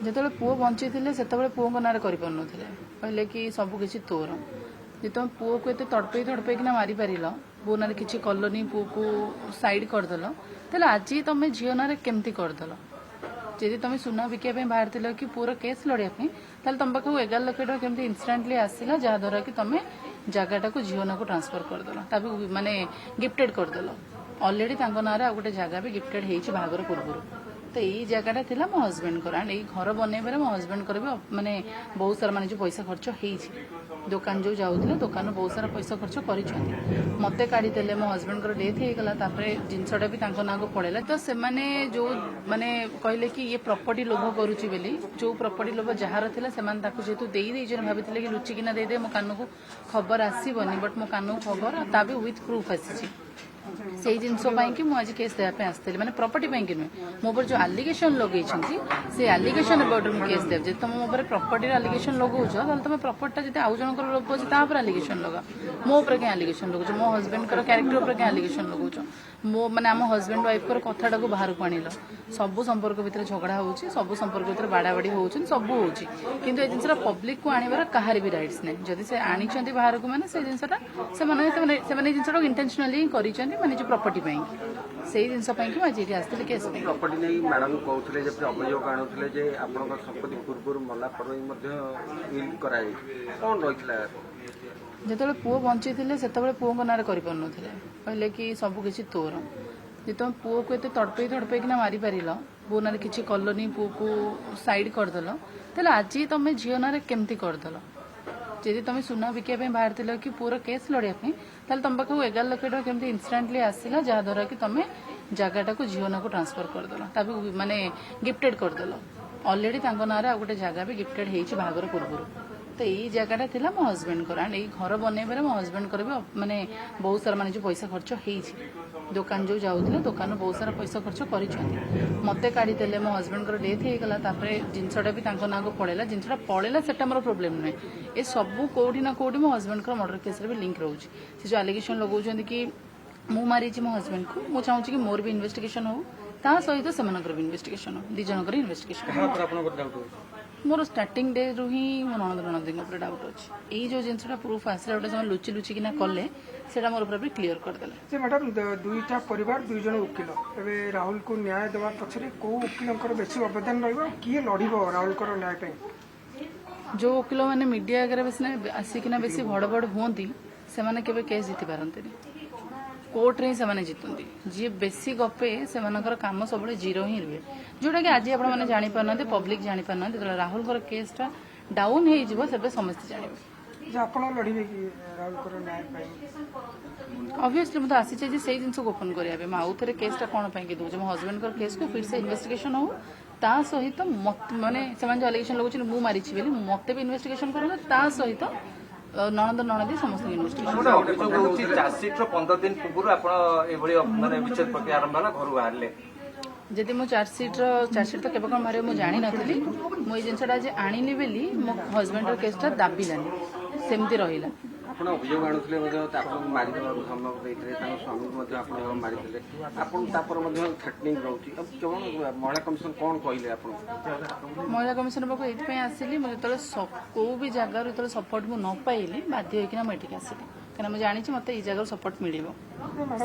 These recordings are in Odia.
ଯେତେବେଳେ ପୁଅ ବଞ୍ଚିଥିଲେ ସେତେବେଳେ ପୁଅଙ୍କ ନାଁରେ କରିପାରୁନଥିଲେ, କହିଲେ କି ସବୁକିଛି ତୋର। ଯେ ତୁମେ ପୁଅକୁ ଏତେ ତଡ଼ପେଇକିନା ମାରିପାରିଲ, ପୁଅ ନାଁରେ କିଛି କଲନି, ପୁଅକୁ ସାଇଡ୍ କରିଦେଲ, ତାହେଲେ ଆଜି ତମେ ଝିଅ ନାଁରେ କେମିତି କରିଦେଲ? ଯଦି ତମେ ସୁନା ବିକିବା ପାଇଁ ବାହାରିଥିଲ କି ପୁଅର କେସ୍ ଲଢ଼ିବା ପାଇଁ, ତାହେଲେ ତମ ପାଖକୁ 11 ଲକ୍ଷ ଟଙ୍କା କେମିତି ଇନଷ୍ଟାଣ୍ଟଲି ଆସିଲା, ଯାହାଦ୍ୱାରା କି ତମେ ଜାଗାଟାକୁ ଝିଅ ନାଁକୁ ଟ୍ରାନ୍ସଫର କରିଦେଲ, ତାକୁ ମାନେ ଗିଫ୍ଟେଡ୍ କରିଦେଲ। ଅଲରେଡ଼ି ତାଙ୍କ ନାଁରେ ଆଉ ଗୋଟେ ଜାଗା ବି ଗିଫ୍ଟେଡ୍ ହେଇଛି ବାହାଘର ପୂର୍ବରୁ। ତ ଏଇ ଜାଗାଟା ଥିଲା ମୋ ହଜବେଣ୍ଡଙ୍କର, ଆଣ୍ଡ ଏଇ ଘର ବନେଇବାରେ ମୋ ହଜବେଣ୍ଡଙ୍କର ବି ମାନେ ବହୁତ ସାରା ମାନେ ଯେଉଁ ପଇସା ଖର୍ଚ୍ଚ ହେଇଛି, ଦୋକାନ ଯେଉଁ ଯାଉଥିଲେ ଦୋକାନରୁ ବହୁତ ସାରା ପଇସା ଖର୍ଚ୍ଚ କରିଛନ୍ତି। ମୋତେ କାଢ଼ିଦେଲେ, ମୋ ହଜବେଣ୍ଡଙ୍କର ଡେଥ୍ ହେଇଗଲା, ତାପରେ ଜିନିଷଟା ବି ତାଙ୍କ ନାଁକୁ ପଳେଇଲା। ତ ସେମାନେ ଯେଉଁ ମାନେ କହିଲେ କି ଇଏ ପ୍ରପର୍ଟି ଲୋଭ କରୁଛି ବୋଲି, ଯେଉଁ ପ୍ରପର୍ଟି ଲୋଭ ଯାହାର ଥିଲା ସେମାନେ ତାକୁ ଯେହେତୁ ଦେଇଦେଇଛନ୍ତି, ଭାବିଥିଲେ କି ଲୁଚିକିନା ଦେଇଦେବେ, ମୋ କାନକୁ ଖବର ଆସିବନି, ବଟ୍ ମୋ କାନକୁ ଖବର, ତା ବି ୱିଥ୍ ପ୍ରୁଫ୍ ଆସିଛି। ସେଇ ଜିନିଷ ପାଇଁକି ମୁଁ ଆଜି କେସ୍ ଦେବା ପାଇଁ ଆସିଥିଲି, ମାନେ ପ୍ରପର୍ଟି ପାଇଁକି ନୁହେଁ, ମୋ ଉପରେ ଯେଉଁ ଆଲିଗେସନ୍ ଲଗେଇଛନ୍ତି ସେ ଆଲିଗେସନ୍ ଏବାଉଟ୍ ମୁଁ କେସ୍ ଦେବି। ଯଦି ତମେ ମୋ ଉପରେ ପ୍ରପର୍ଟିର ଆଲିଗେସନ୍ ଲଗାଉଛ, ତାହେଲେ ତମେ ପ୍ରପର୍ଟିଟା ଯଦି ଆଉ ଜଣଙ୍କର ଲୋକ ଅଛି ତା ଉପରେ ଆଲିଗେସନ୍ ଲଗାଅ। ମୋ ଉପରେ କାହିଁ ଆଲିଗେସନ୍ ଲଗାଉଛ? ମୋ ହଜବେଣ୍ଡଙ୍କର କ୍ୟାରେକ୍ଟର ଉପରେ କାହିଁ ଆଲିଗେସନ୍ ଲଗାଉଛ? ମୋ ମାନେ ଆମ ହଜବେଣ୍ଡ ୱାଇଫ୍ଙ୍କର କଥାଟାକୁ ବାହାରକୁ ଆଣିଲ। ସବୁ ସମ୍ପର୍କ ଭିତରେ ଝଗଡ଼ା ହେଉଛି, ସବୁ ସମ୍ପର୍କ ଭିତରେ ବାଡ଼ାବାଡ଼ି ହେଉଛନ୍ତି, ସବୁ ହେଉଛି, କିନ୍ତୁ ଏ ଜିନିଷଟା ପବ୍ଲିକକୁ ଆଣିବାର କାହାର ବି ରାଇଟ୍ସ ନାହିଁ। ଯଦି ସେ ଆଣିଛନ୍ତି ବାହାରକୁ, ମାନେ ସେ ଜିନିଷଟା ସେମାନେ ଏ ଜିନିଷଟାକୁ ଇଣ୍ଟେନସନାଲି ହିଁ କରିଛନ୍ତି, ମାନେ ଯେଉଁ ପ୍ରପର୍ଟି ପାଇଁ। ସେଇ ଜିନିଷ ପାଇଁକି ମୁଁ ଆଜି ଏଠି ଆସିଥିଲି କେସ୍ ପାଇଁ। ପ୍ରପର୍ଟି ନେଇ ମ୍ୟାଡାମ କହୁଥିଲେ ଯେ ଅଭିଯୋଗ ଆଣୁଥିଲେ ଯେ ଆପଣଙ୍କ ସମ୍ପତ୍ତି ପୂର୍ବରୁ ମଲା ପରେ ମଧ୍ୟ ୱିଲ୍ କରାଯାଇଛି, କ'ଣ ରହିଥିଲା? ଯେତେବେଳେ ପୁଅ ବଞ୍ଚିଥିଲେ ସେତେବେଳେ ପୁଅଙ୍କ ନାଁରେ କରିପାରୁନଥିଲେ, କହିଲେ କି ସବୁକିଛି ତୋର। ଯେ ତୁମେ ପୁଅକୁ ଏତେ ତଡ଼ପେଇକିନା ମାରିପାରିଲ, ପୁଅ ନାଁରେ କିଛି କଲନି, ପୁଅକୁ ସାଇଡ୍ କରିଦେଲ, ତାହେଲେ ଆଜି ତମେ ଝିଅ ନାଁରେ କେମିତି କରିଦେଲ? ଯଦି ତମେ ସୁନା ବିକିବା ପାଇଁ ବାହାରିଥିଲ କି ପୁଅର କେସ୍ ଲଢ଼ିବା ପାଇଁ, ତାହେଲେ ତମ ପାଖକୁ 11 ଲକ୍ଷ ଟଙ୍କା କେମିତି ଇନଷ୍ଟାଣ୍ଟଲି ଆସିଲା, ଯାହାଦ୍ୱାରା କି ତମେ ଜାଗାଟାକୁ ଝିଅ ନାଁକୁ ଟ୍ରାନ୍ସଫର କରିଦେଲ, ତାକୁ ମାନେ ଗିଫ୍ଟେଡ୍ କରିଦେଲ। ଅଲରେଡ଼ି ତାଙ୍କ ନାଁରେ ଆଉ ଗୋଟେ ଜାଗା ବି ଗିଫ୍ଟେଡ୍ ହେଇଛି ବାହାଘର ପୂର୍ବରୁ। ତ ଏଇ ଜାଗାଟା ଥିଲା ମୋ ହଜବେଣ୍ଡଙ୍କର, ଆଣ୍ଡ ଏଇ ଘର ବନେଇବାରେ ମୋ ହଜବେଣ୍ଡଙ୍କର ବି ମାନେ ବହୁତ ସାରା ମାନେ ଯେଉଁ ପଇସା ଖର୍ଚ୍ଚ ହେଇଛି, ଦୋକାନ ଯେଉଁ ଯାଉଥିଲେ ଦୋକାନରୁ ବହୁତ ସାରା ପଇସା ଖର୍ଚ୍ଚ କରିଛନ୍ତି। ମୋତେ କାଢ଼ିଦେଲେ, ମୋ ହଜବେଣ୍ଡଙ୍କର ଡେଥ୍ ହେଇଗଲା, ତାପରେ ଜିନିଷଟା ବି ତାଙ୍କ ନାଁକୁ ପଳେଇଲା। ଜିନିଷଟା ପଳେଇଲା ସେଟା ମୋର ପ୍ରୋବ୍ଲେମ୍ ନୁହେଁ, ଏ ସବୁ କୋଉଠି ନା କୋଉଠି ମୋ ହଜବେଣ୍ଡଙ୍କର ମର୍ଡର କେସ୍ରେ ବି ଲିଙ୍କ୍ ରହୁଛି। ସେ ଯେଉଁ ଆଲିଗେସନ୍ ଲଗାଉଛନ୍ତି କି ମୁଁ ମାରିଛି ମୋ ହଜବେଣ୍ଡକୁ, ମୁଁ ଚାହୁଁଛି କି ମୋର ବି ଇନଭେଷ୍ଟିଗେସନ୍ ହଉ, ତା ସହିତ ସେମାନଙ୍କର ବି ଇନଭେଷ୍ଟିଗେସନ୍ ହଉ, ଦୁଇ ଜଣଙ୍କର ଇନଭେଷ୍ଟିଗେସନ୍। ମୋର ଷ୍ଟାର୍ଟିଂ ଡେରୁ ହିଁ ମୋ ନଣନ୍ଦଙ୍କ ଉପରେ ଡାଉଟ୍ ଅଛି। ଏଇ ଯେଉଁ ଜିନିଷଟା ପ୍ରୁଫ୍ ଆସିଲା, ଗୋଟେ ସେମାନେ ଲୁଚିକିନା କଲେ, ସେଇଟା ମୋର ଉପରେ ବି କ୍ଲିୟର କରିଦେଲେ। ଯେ ମ୍ୟାଡ଼ାମ, ଦୁଇଟା ପରିବାର, 2 ଜଣ ଓକିଲ, ଏବେ ରାହୁଲକୁ ନ୍ୟାୟ ଦେବା ପଛରେ କୋଉ ଓକିଲଙ୍କର ବେଶୀ ଅବଦାନ ରହିବ? କିଏ ଲଢ଼ିବ ରାହୁଲଙ୍କର ନ୍ୟାୟ ପାଇଁ? ଯେଉଁ ଓକିଲମାନେ ମିଡ଼ିଆ ଆଗରେ ଆସିକିନା ବେଶୀ ଭଡ଼ ହୁଅନ୍ତି, ସେମାନେ କେବେ କେସ୍ ଜିତି ପାରନ୍ତିନି, କୋର୍ଟରେ ହିଁ ସେମାନେ ଜିତନ୍ତି। ଯିଏ ବେଶୀ ଗପେ ସେମାନଙ୍କର କାମ ସବୁବେଳେ ଜିରୋ ହିଁ ରୁହେ, ଯେଉଁଟାକି ଆଜି ଆପଣମାନେ ଜାଣିପାରୁନାହାନ୍ତି, ପବ୍ଲିକ ଜାଣିପାରୁନାହାନ୍ତି। ଯେତେବେଳେ ରାହୁଲଙ୍କର କେସ୍ଟା ଡାଉନ୍ ହେଇଯିବ ସେବେ ସମସ୍ତେ ଜାଣିବେ। ଯେ ଆପଣ ଲଢ଼ିବେ କି ରାହୁଲଙ୍କର ନ୍ୟାୟ ପାଇଁ? ଅବଭିୟସଲି ମୁଁ ତ ଆସିଛି ଯେ ସେଇ ଜିନିଷକୁ ଓପନ୍ କରିବା ପାଇଁ। ମୁଁ ଆଉ ଥରେ କେସ୍ଟା କ'ଣ ପାଇଁକି ଦେଉଛି? ମୋ ହଜବେଣ୍ଡଙ୍କର କେସ୍କୁ ଫିର୍ ସେ ଇନଭେଷ୍ଟିଗେସନ୍ ହଉ, ତା ସହିତ ମାନେ ସେମାନେ ଯେଉଁ ଆଲିଗେସନ୍ ଲଗାଉଛନ୍ତି ମୁଁ ମାରିଛି ବୋଲି, ମୋତେ ବି ଇନଭେଷ୍ଟିଗେସନ୍ କରନ୍ତୁ, ତା ସହିତ ନଣନ୍ଦୀ ସମସ୍ତଙ୍କୁ ଇନଭେଷ୍ଟିଗେସନ୍। ଚାର୍ଜସିଟ୍ର 15 ଦିନ ପୂର୍ବରୁ ଆପଣ ଏଭଳି ମାନେ ବିଚ୍ଛେଦ ପ୍ରକ୍ରିୟା ଆରମ୍ଭ ହେଲା, ଘରୁ ବାହାରିଲେ। ଯଦି ମୁଁ ଚାର୍ଜସିଟ୍ ତ କେବେ କ'ଣ ବାହାରିବ ମୁଁ ଜାଣିନଥିଲି। ମୁଁ ଏଇ ଜିନିଷଟା ଆଜି ଆଣିଲି ବୋଲି ମୋ ହଜବେଣ୍ଡର କେସ୍ଟା ଦାବିଲାନି, ସେମିତି ରହିଲା। ଆପଣ ଅଭିଯୋଗ ଆଣୁଥିଲେ ମଧ୍ୟ ଆପଣଙ୍କୁ ମାରିଦେବାକୁ ଧମକ ଦେଇଥିଲେ, ତାଙ୍କ ସ୍ୱାମୀକୁ ମଧ୍ୟ ଆପଣ ମାରିଥିଲେ, ଆପଣ ତାପରେ ମଧ୍ୟ ଥ୍ରେଟନିଂ ରହୁଛି। କେବଳ ମହିଳା କମିଶନ କ'ଣ କହିଲେ ଆପଣଙ୍କୁ? ମହିଳା କମିଶନ ପାଖକୁ ଏଇଥିପାଇଁ ଆସିଲି, ମୁଁ ଯେତେବେଳେ କୋଉ ବି ଜାଗାରୁ ଯେତେବେଳେ ସପୋର୍ଟ ମୁଁ ନ ପାଇଲି, ବାଧ୍ୟ ହୋଇକିନା ମୁଁ ଏଠିକି ଆସିଲି, କାହିଁକିନା ମୁଁ ଜାଣିଛି ମୋତେ ଏଇ ଜାଗାରୁ ସପୋର୍ଟ ମିଳିବ,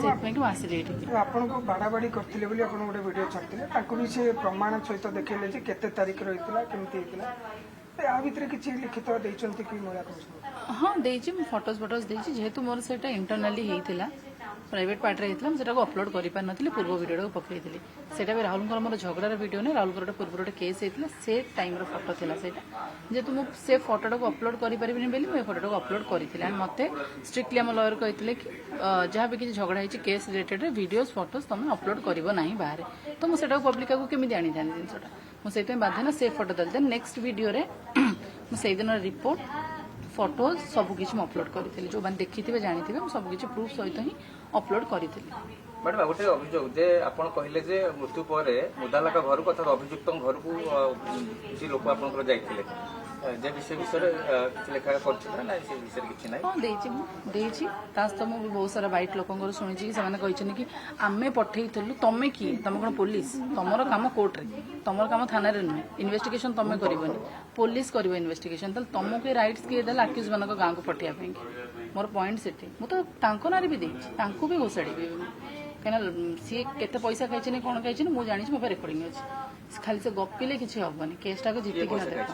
ସେଥିପାଇଁ ମୁଁ ଆସିଲି ଏଠିକି। ଆପଣଙ୍କୁ ବାଡ଼ାବାଡ଼ି କରିଥିଲେ ବୋଲି ଆପଣ ଗୋଟେ ଭିଡ଼ିଓ ଛାଡ଼ିଥିଲେ, ତାଙ୍କୁ ବି ସେ ପ୍ରମାଣ ସହିତ ଦେଖେଇଲେ ଯେ କେତେ ତାରିଖରେ ହେଇଥିଲା, କେମିତି ହେଇଥିଲା। ଆ ଭିତରେ କିଛି ଲିଖିତ ଦେଇଛନ୍ତି କି ମହିଳା କମିଶନ? ହଁ ଦେଇଛି, ମୁଁ ଫଟୋଜ ଦେଇଛି। ଯେହେତୁ ମୋର ସେଇଟା ଇଣ୍ଟରନାଲି ହେଇଥିଲା, ପ୍ରାଇଭେଟ୍ ପାର୍ଟରେ ହେଇଥିଲା, ମୁଁ ସେଟାକୁ ଅପଲୋଡ଼ କରିପାରିନଥିଲି, ପୂର୍ବ ଭିଡ଼ିଓଟାକୁ ପକାଇଥିଲି। ସେଇଟା ବି ରାହୁଲଙ୍କର ମୋର ଝଗଡ଼ାର ଭିଡ଼ିଓ ନାହିଁ, ରାହୁଲଙ୍କର ଗୋଟେ ପୂର୍ବରୁ ଗୋଟେ କେସ୍ ହେଇଥିଲା, ସେ ଟାଇମ୍ର ଫଟୋ ଥିଲା ସେଇଟା। ଯେହେତୁ ମୁଁ ସେ ଫଟୋଟାକୁ ଅପଲୋଡ଼ କରିପାରିବିନି ବୋଲି ମୁଁ ଏ ଫଟୋଟାକୁ ଅପଲୋଡ଼ କରିଥିଲି। ଆଣ୍ଡ ମୋତେ ଷ୍ଟ୍ରିକ୍ଟଲି ଆମ ଲୟର କହିଥିଲେ କି ଯାହା ବି କିଛି ଝଗଡ଼ା ହେଇଛି କେସ୍ ରିଲେଟେଡ଼ରେ ଭିଡ଼ିଓଜ ଫଟୋଜ ତୁମେ ଅପଲୋଡ଼ କରିବ ନାହିଁ ବାହାରେ। ତ ମୁଁ ସେଟାକୁ ପବ୍ଲିକାକୁ କେମିତି ଆଣିଥାନ୍ତି ଜିନିଷଟା, ମୁଁ ସେଇଥିପାଇଁ ବାଧ୍ୟ ନା ସେ ଫଟୋ ଦେଲି। ଦେନ୍ ନେକ୍ସଟ ଭିଡ଼ିଓରେ ମୁଁ ସେଇଦିନର ରିପୋର୍ଟ, ଫଟୋଜ ସବୁକିଛି ମୁଁ ଅପଲୋଡ଼ କରିଥିଲି। ଯେଉଁମାନେ ଦେଖିଥିବେ ଜାଣିଥିବେ, ମୁଁ ସବୁକିଛି ପ୍ରୁଫ୍ ସହିତ ହିଁ ଅପଲୋଡ଼ କରିଥିଲି। मैडम गोटे अभियोग जे आपण कहले जे मृत्यु पर मुदालाका घर को अर्थात अभियुक्त घर को किसी लोक आपंकर जाइए जे विषय किसी लेखा कर ना से विषय किसी ना हाँ देची तो मुझे बहुत सारा व्हाइट लोक शुणी कि कि आमे पठेलु तमें कि तुम कौन पुलिस तुमर काम कोर्ट रे तुमर काम थाना रे नुहे इन्वेस्टिगेशन तुम करबनी पुलिस कर इन्वेस्टिगेशन तुमको राइट्स किए देला आक्यूज मान गाँव को पठिया मोर पॉइंट से मुझे तो भी देती भी घोषाड़ी कहीं सी केते पैसा खाई कौन खाई मुझे जानी मो रेकर्डिंग अच्छे खाली से गपिले किसी हेनी केसटा को जीतिक देख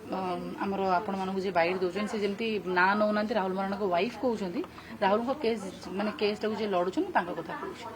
आमर आपण मानक जे बाइट दौरान से जमी ना नौना राहुल मराणा वाइफ कहते राहुल केस माने केसटा को लड़ुन कथा कहूँ